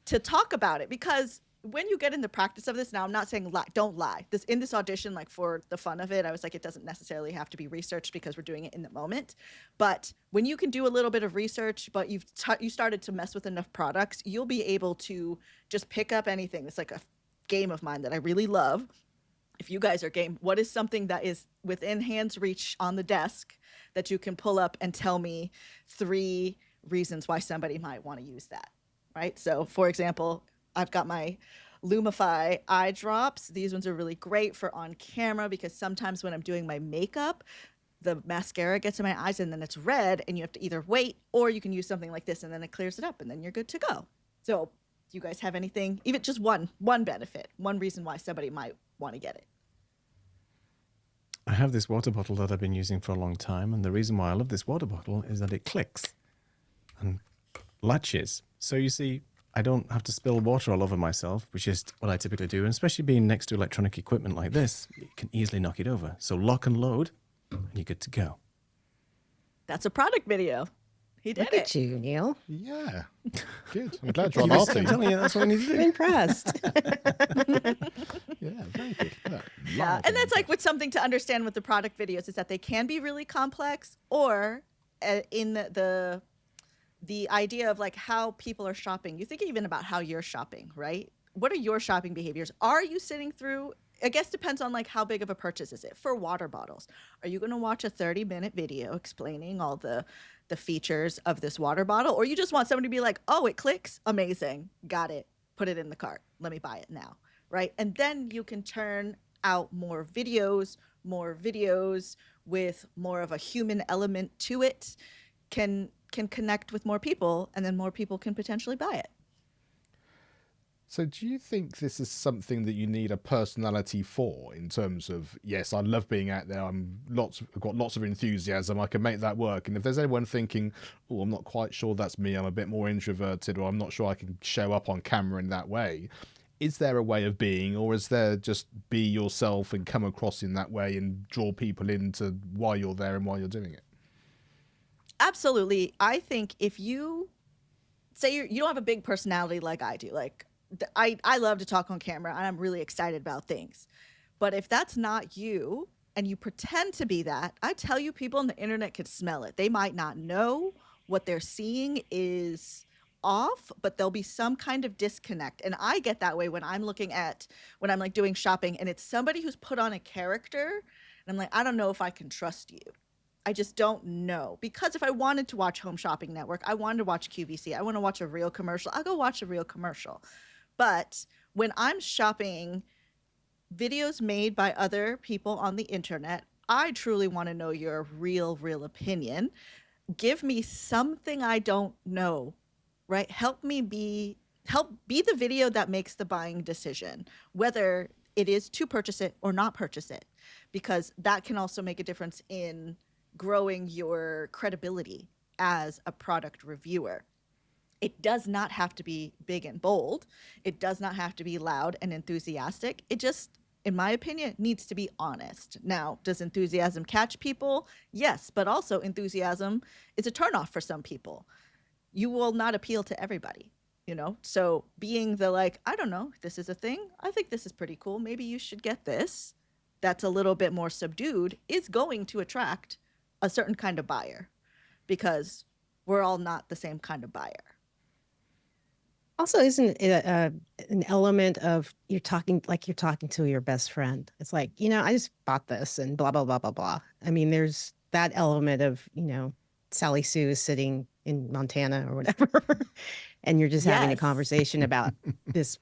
talk about it. Because when you get in the practice of this, now I'm not saying lie, don't lie. In this audition, like for the fun of it, I was like, it doesn't necessarily have to be researched because we're doing it in the moment. But when you can do a little bit of research, but you started to mess with enough products, you'll be able to just pick up anything. It's like a game of mine that I really love. If you guys are game, what is something that is within hand's reach on the desk that you can pull up and tell me 3 reasons why somebody might want to use that, right? So for example, I've got my Lumify eye drops. These ones are really great for on camera because sometimes when I'm doing my makeup, the mascara gets in my eyes and then it's red and you have to either wait or you can use something like this and then it clears it up and then you're good to go. So do you guys have anything, even just one benefit, one reason why somebody might want to get it? I have this water bottle that I've been using for a long time, and the reason why I love this water bottle is that it clicks and latches. So you see, I don't have to spill water all over myself, which is what I typically do, and especially being next to electronic equipment like this, you can easily knock it over. So lock and load, and you're good to go. That's a product video. He did Look it. at you, Neil. Yeah, good. I'm glad you're on our I'm team. telling you, that's what we need to I'm do. impressed. Yeah, very good. Yeah, and that's like with something to understand with the product videos is that they can be really complex, or in the idea of like how people are shopping. You think even about how you're shopping, right? What are your shopping behaviors? Are you sitting through I guess depends on like how big of a purchase is it. For water bottles, are you going to watch a 30-minute video explaining all the features of this water bottle, or you just want somebody to be like, oh, it clicks, amazing, got it, put it in the cart, let me buy it now, right? And then you can turn out more videos with more of a human element to it, can connect with more people, and then more people can potentially buy it. So do you think this is something that you need a personality for, in terms of, yes, I love being out there, I've got lots of enthusiasm, I can make that work, and if there's anyone thinking, oh, I'm not quite sure that's me, I'm a bit more introverted, or I'm not sure I can show up on camera in that way, is there a way of being, or is there just be yourself and come across in that way and draw people into why you're there and why you're doing it? Absolutely. I think if you say you don't have a big personality like I do, like I love to talk on camera and I'm really excited about things. But if that's not you and you pretend to be that, I tell you, people on the internet can smell it. They might not know what they're seeing is off, but there'll be some kind of disconnect. And I get that way when I'm like doing shopping and it's somebody who's put on a character and I'm like, I don't know if I can trust you. I just don't know. Because if I wanted to watch Home Shopping Network, I wanted to watch QVC, I want to watch a real commercial, I'll go watch a real commercial. But when I'm shopping videos made by other people on the internet, I truly want to know your real opinion. Give me something I don't know, right? Help be the video that makes the buying decision, whether it is to purchase it or not purchase it, because that can also make a difference in growing your credibility as a product reviewer. It does not have to be big and bold. It does not have to be loud and enthusiastic. It just, in my opinion, needs to be honest. Now, does enthusiasm catch people? Yes, but also enthusiasm is a turnoff for some people. You will not appeal to everybody, you know? So being the like, I don't know, this is a thing. I think this is pretty cool. Maybe you should get this. That's a little bit more subdued, is going to attract a certain kind of buyer, because we're all not the same kind of buyer. Also, isn't it an element of you're talking to your best friend? It's like, I just bought this and blah, blah, blah, blah, blah. I mean, there's that element of, Sally Sue is sitting in Montana or whatever, and you're just having a conversation about this,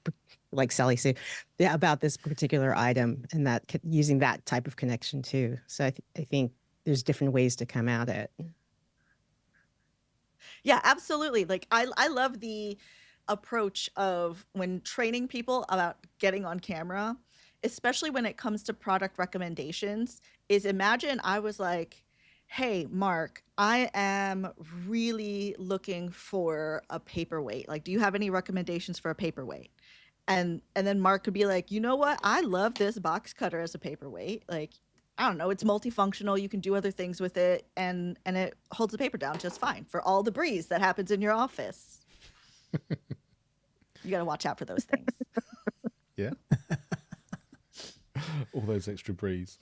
like Sally Sue, about this particular item, and that using that type of connection too. So I think there's different ways to come at it. Yeah, absolutely. Like I love the approach of when training people about getting on camera, especially when it comes to product recommendations, is imagine I was like, hey, Mark, I am really looking for a paperweight. Like, do you have any recommendations for a paperweight? And then Mark could be like, you know what? I love this box cutter as a paperweight. Like, I don't know, it's multifunctional. You can do other things with it, and it holds the paper down just fine for all the breeze that happens in your office. You got to watch out for those things. Yeah. All those extra breeze.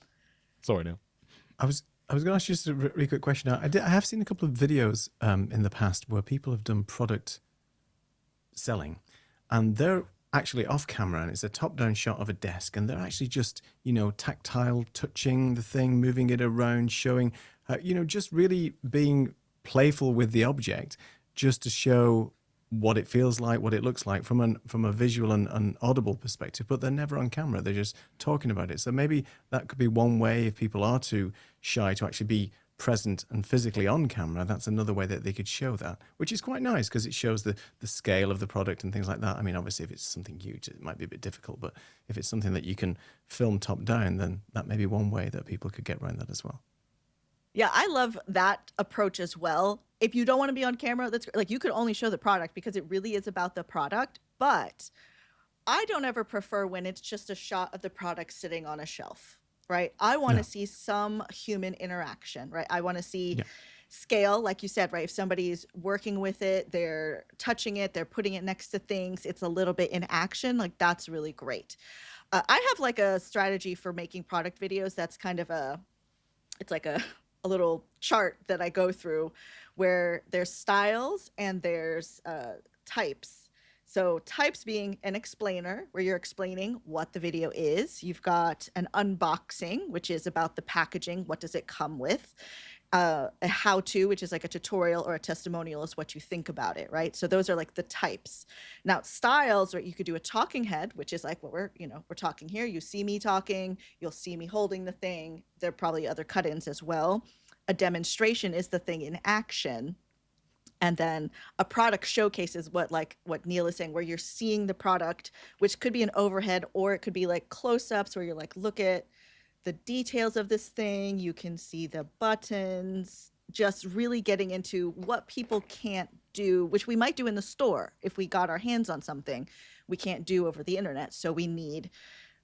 Sorry, Neil. I was going to ask you just a really quick question. I have seen a couple of videos in the past where people have done product selling, and they're actually off camera, and it's a top-down shot of a desk, and they're actually just, tactile, touching the thing, moving it around, showing, just really being playful with the object, just to show what it feels like, what it looks like from a visual and audible perspective. But they're never on camera, they're just talking about it. So maybe that could be one way, if people are too shy to actually be present and physically on camera, that's another way that they could show that, which is quite nice because it shows the scale of the product and things like that. I mean, obviously, if it's something huge, it might be a bit difficult, but if it's something that you can film top down, then that may be one way that people could get around that as well. Yeah, I love that approach as well. If you don't want to be on camera, that's like, you could only show the product because it really is about the product. But I don't ever prefer when it's just a shot of the product sitting on a shelf, right? I want to see some human interaction, right? I want to see scale, like you said, right? If somebody's working with it, they're touching it, they're putting it next to things, it's a little bit in action, like that's really great. I have like a strategy for making product videos that's kind of it's like a little chart that I go through where there's styles and there's types. So types being an explainer, where you're explaining what the video is. You've got an unboxing, which is about the packaging. What does it come with? A how-to, which is like a tutorial, or a testimonial is what you think about it, right? So those are like the types. Now styles, right? You could do a talking head, which is like what we're talking here. You see me talking, you'll see me holding the thing. There are probably other cut-ins as well. A demonstration is the thing in action. And then a product showcase is what Neil is saying, where you're seeing the product, which could be an overhead, or it could be like close-ups where you're like, look at the details of this thing. You can see the buttons, just really getting into what people can't do, which we might do in the store if we got our hands on something we can't do over the internet. So we need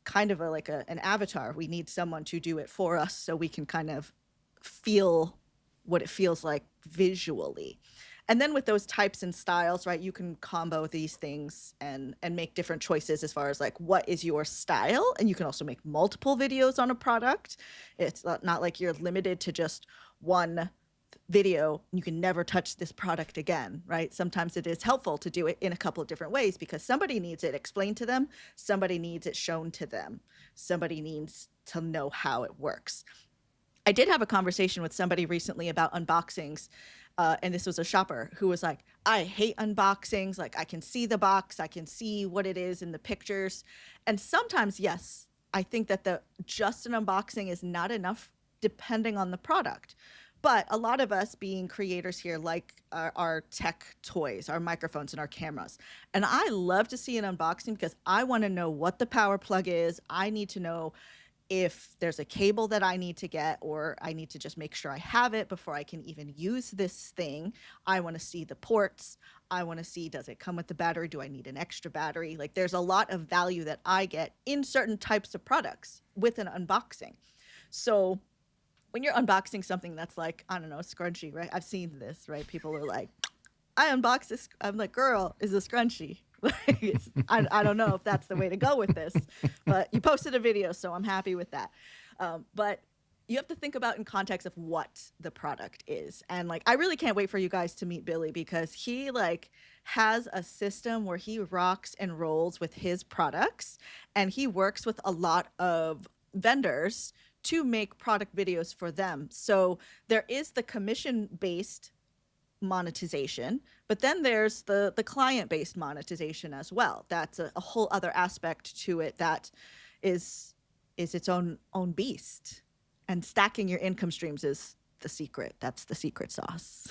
kind of an avatar. We need someone to do it for us so we can kind of feel what it feels like visually. And then with those types and styles, right, you can combo these things and make different choices as far as like, what is your style? And you can also make multiple videos on a product. It's not like you're limited to just one video. You can never touch this product again, right? Sometimes it is helpful to do it in a couple of different ways because somebody needs it explained to them. Somebody needs it shown to them. Somebody needs to know how it works. I did have a conversation with somebody recently about unboxings. And this was a shopper who was like, I hate unboxings. Like, I can see the box, I can see what it is in the pictures. And sometimes, yes, I think that just an unboxing is not enough depending on the product. But a lot of us being creators here like our tech toys, our microphones and our cameras. And I love to see an unboxing because I want to know what the power plug is. I need to know if there's a cable that I need to get, or I need to just make sure I have it before I can even use this thing. I want to see the ports. I want to see, does it come with the battery? Do I need an extra battery? Like, there's a lot of value that I get in certain types of products with an unboxing. So when you're unboxing something that's like, I don't know, a scrunchie, right? I've seen this, right? People are like, I unboxed this. I'm like, girl, is a scrunchie. I don't know if that's the way to go with this, but you posted a video, so I'm happy with that. But you have to think about in context of what the product is. And like, I really can't wait for you guys to meet Billy because he like has a system where he rocks and rolls with his products, and he works with a lot of vendors to make product videos for them. So there is the commission-based monetization, but then there's the client-based monetization as well. That's a whole other aspect to it that is its own beast. And stacking your income streams is the secret. That's the secret sauce.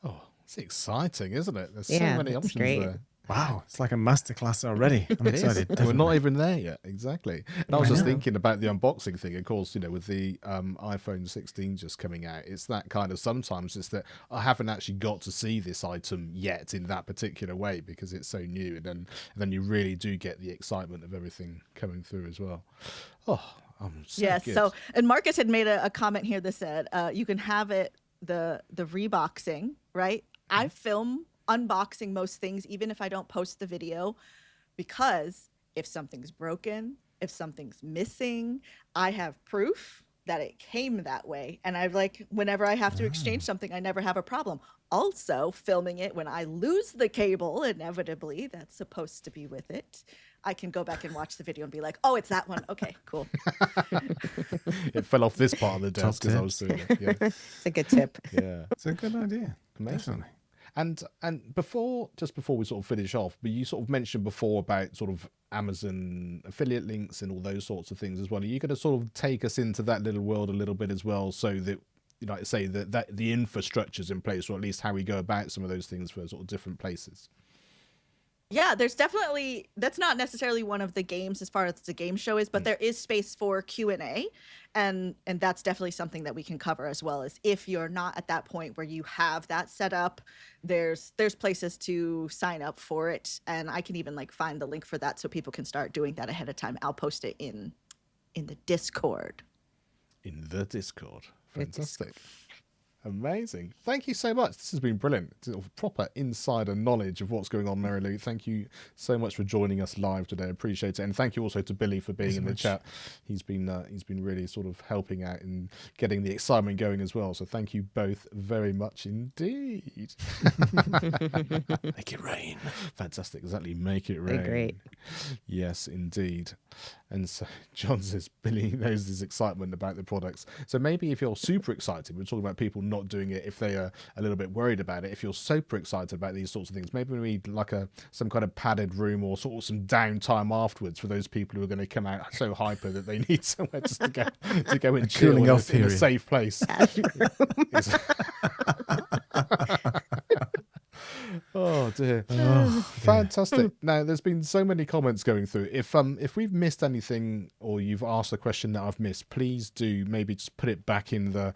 Oh, it's exciting, isn't it? There's so Yeah, many that's options great. there. Wow, it's like a masterclass already. I'm It is. excited. We're definitely. not even there yet, exactly. And I was I just know. thinking about the unboxing thing. Of course, with the iPhone 16 just coming out, it's that kind of sometimes it's that I haven't actually got to see this item yet in that particular way because it's so new, and then you really do get the excitement of everything coming through as well. Oh, so Yes. good. So, and Marcus had made a comment here that said, you can have it, the reboxing, right? I film unboxing most things, even if I don't post the video, because if something's broken, if something's missing, I have proof that it came that way. And I've like, whenever I have to exchange something, I never have a problem. Also, filming it when I lose the cable, inevitably, that's supposed to be with it, I can go back and watch the video and be like, oh, it's that one. Okay, cool. It fell off this part of the Top desk as I was doing it. Yeah. It's a good tip. Yeah. It's a good idea. Amazing. Definitely. And before we sort of finish off, but you sort of mentioned before about sort of Amazon affiliate links and all those sorts of things as well. Are you going to sort of take us into that little world a little bit as well, so that like say that the infrastructure's in place, or at least how we go about some of those things for sort of different places? Yeah, there's definitely, that's not necessarily one of the games as far as the game show is, but there is space for Q&A, and that's definitely something that we can cover as well. As if you're not at that point where you have that set up, there's places to sign up for it, and I can even like find the link for that so people can start doing that ahead of time. I'll post it in the Discord. In the Discord. Fantastic. Amazing. Thank you so much. This has been brilliant. Sort of proper insider knowledge of what's going on, Marielou. Thank you so much for joining us live today. I appreciate it. And thank you also to Billy for being in the chat. He's been really sort of helping out and getting the excitement going as well. So thank you both very much indeed. Make it rain. Fantastic. Exactly. Make it rain. Great. Yes, indeed. And so John says Billy knows his excitement about the products. So maybe if you're super excited, we're talking about people not doing it if they are a little bit worried about it. If you're super excited about these sorts of things, maybe we need like some kind of padded room or sort of some downtime afterwards for those people who are going to come out so hyper that they need somewhere just to go and chill cooling off in a safe place. Oh dear. Fantastic. Now there's been so many comments going through. If we've missed anything or you've asked a question that I've missed, please do maybe just put it back in the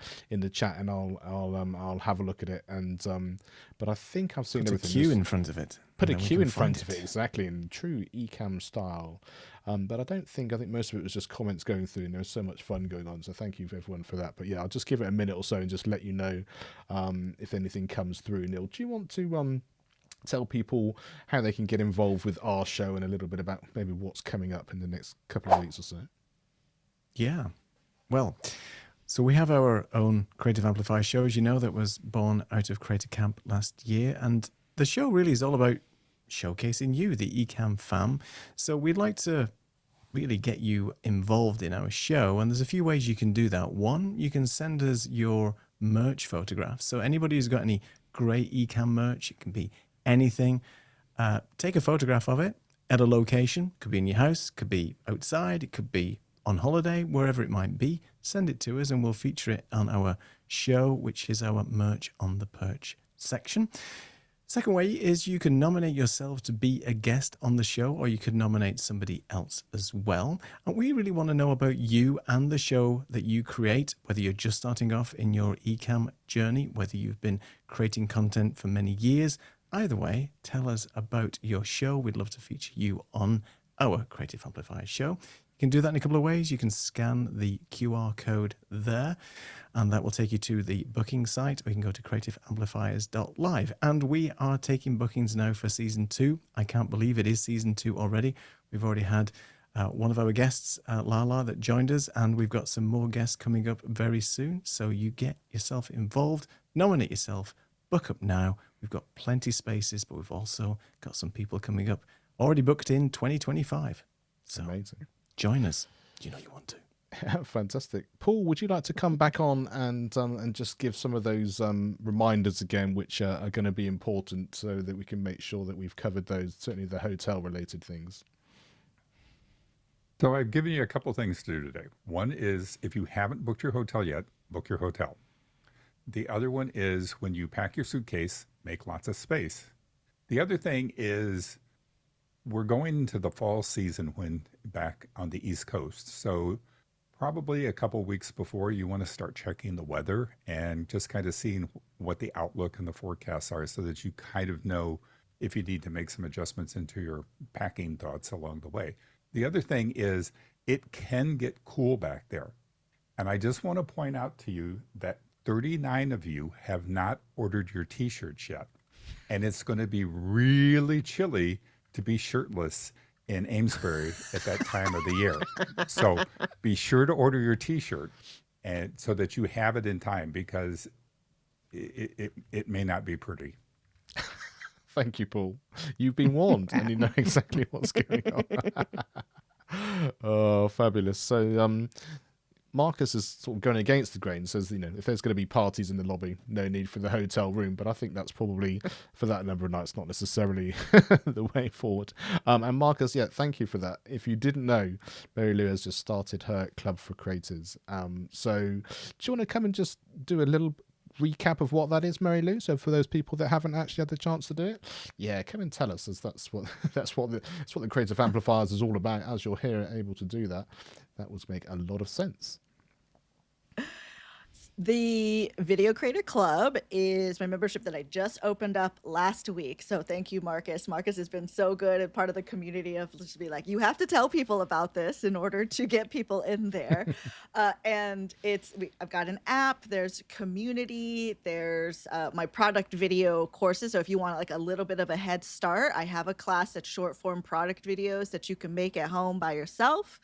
chat and I'll have a look at it. And but I think I've seen Put everything. a queue in front of it. Put a queue in front of it, exactly, in true Ecamm style. But I think most of it was just comments going through, and there was so much fun going on. So thank you everyone for that. But yeah, I'll just give it a minute or so and just let you know if anything comes through. Neil, do you want to tell people how they can get involved with our show and a little bit about maybe what's coming up in the next couple of weeks or so? Yeah. Well, so we have our own Creative Amplifier show, as you know, that was born out of Creator Camp last year. And the show really is all about showcasing you, the Ecamm fam. So we'd like to really get you involved in our show. And there's a few ways you can do that. One, you can send us your merch photographs. So anybody who's got any great Ecamm merch, it can be anything, take a photograph of it at a location. Could be in your house, could be outside, it could be on holiday, wherever it might be. Send it to us and we'll feature it on our show, which is our merch on the perch section. Second way is you can nominate yourself to be a guest on the show, or you could nominate somebody else as well. And we really want to know about you and the show that you create, whether you're just starting off in your Ecamm journey, whether you've been creating content for many years. Either way, tell us about your show. We'd love to feature you on our Creative Amplifiers show. You can do that in a couple of ways. You can scan the QR code there, and that will take you to the booking site, or you can go to creativeamplifiers.live. And we are taking bookings now for season 2. I can't believe it is season 2 already. We've already had one of our guests, Lala, that joined us, and we've got some more guests coming up very soon. So you get yourself involved, nominate yourself, book up now. We've got plenty spaces, but we've also got some people coming up already booked in 2025. So amazing. Join us. You know you want to. Fantastic. Paul, would you like to come back on and just give some of those reminders again, which are going to be important, so that we can make sure that we've covered those, certainly the hotel related things? So I've given you a couple things to do today. One is, if you haven't booked your hotel yet, book your hotel. The other one is, when you pack your suitcase, make lots of space. The other thing is, we're going into the fall season back on the East Coast. So probably a couple weeks before, you want to start checking the weather and just kind of seeing what the outlook and the forecasts are, so that you kind of know if you need to make some adjustments into your packing thoughts along the way. The other thing is, it can get cool back there. And I just want to point out to you that 39 of you have not ordered your t-shirts yet. And it's going to be really chilly to be shirtless in Amesbury at that time of the year. So be sure to order your t-shirt, and so that you have it in time, because it may not be pretty. Thank you, Paul. You've been warned and you know exactly what's going on. Oh, fabulous. So Marcus is sort of going against the grain, says, if there's going to be parties in the lobby, no need for the hotel room. But I think that's probably, for that number of nights, not necessarily the way forward. And Marcus, thank you for that. If you didn't know, Marielou has just started her Club for Creators. So do you want to come and just do a little recap of what that is, Marielou? So for those people that haven't actually had the chance to do it, come and tell us, as that's what the Creative Amplifiers is all about. As you're here able to do that, that would make a lot of sense. The Video Creator Club is my membership that I just opened up last week. So thank you, Marcus. Marcus has been so good and part of the community of just be like, you have to tell people about this in order to get people in there. And I've got an app, there's community, there's my product video courses. So if you want like a little bit of a head start, I have a class that's short form product videos that you can make at home by yourself.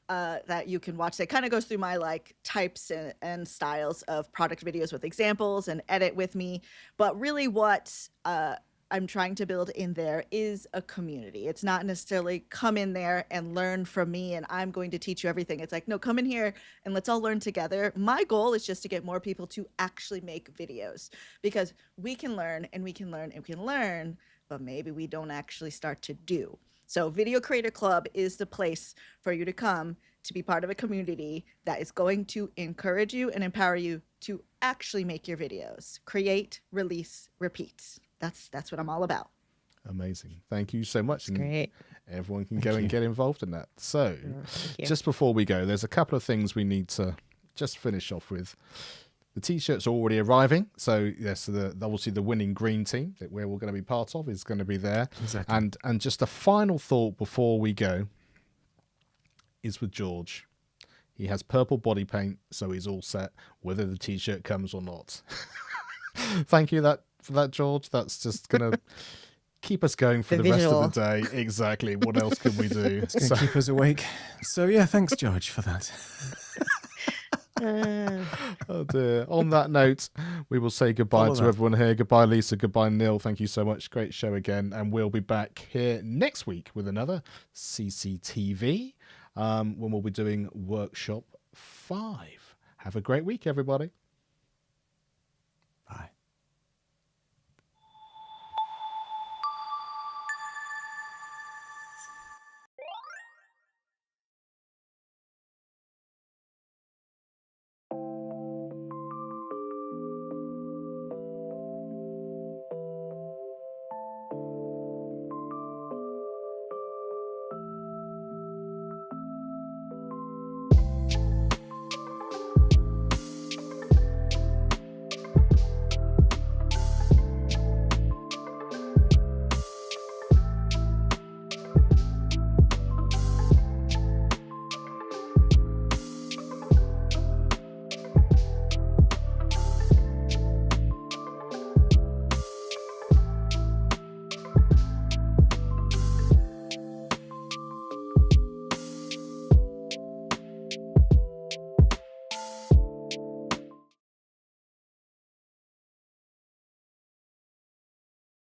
That you can watch. That kind of goes through my like types and styles of product videos with examples and edit with me. But really what I'm trying to build in there is a community. It's not necessarily come in there and learn from me and I'm going to teach you everything. It's like, no, come in here and let's all learn together. My goal is just to get more people to actually make videos, because we can learn and we can learn and we can learn, but maybe we don't actually start to do. So Video Creator Club is the place for you to come to be part of a community that is going to encourage you and empower you to actually make your videos. Create, release, repeat. That's what I'm all about. Amazing. Thank you so much. And Great. everyone can go and get involved in that. So Thank you. just before we go, there's a couple of things we need to just finish off with. The T-shirts are already arriving. So yes, obviously the winning green team that we're all going to be part of is going to be there. Exactly. And just a final thought before we go is with George. He has purple body paint, so he's all set, whether the T-shirt comes or not. Thank you for that, George. That's just going to keep us going for the rest of the day. Exactly. What else can we do? It's going to keep us awake. So yeah, thanks, George, for that. Oh dear. On that note, we will say goodbye to everyone here. Goodbye, Lisa. Goodbye, Neil. Thank you so much. Great show again. And we'll be back here next week with another CCTV when we'll be doing workshop 5. Have a great week, everybody.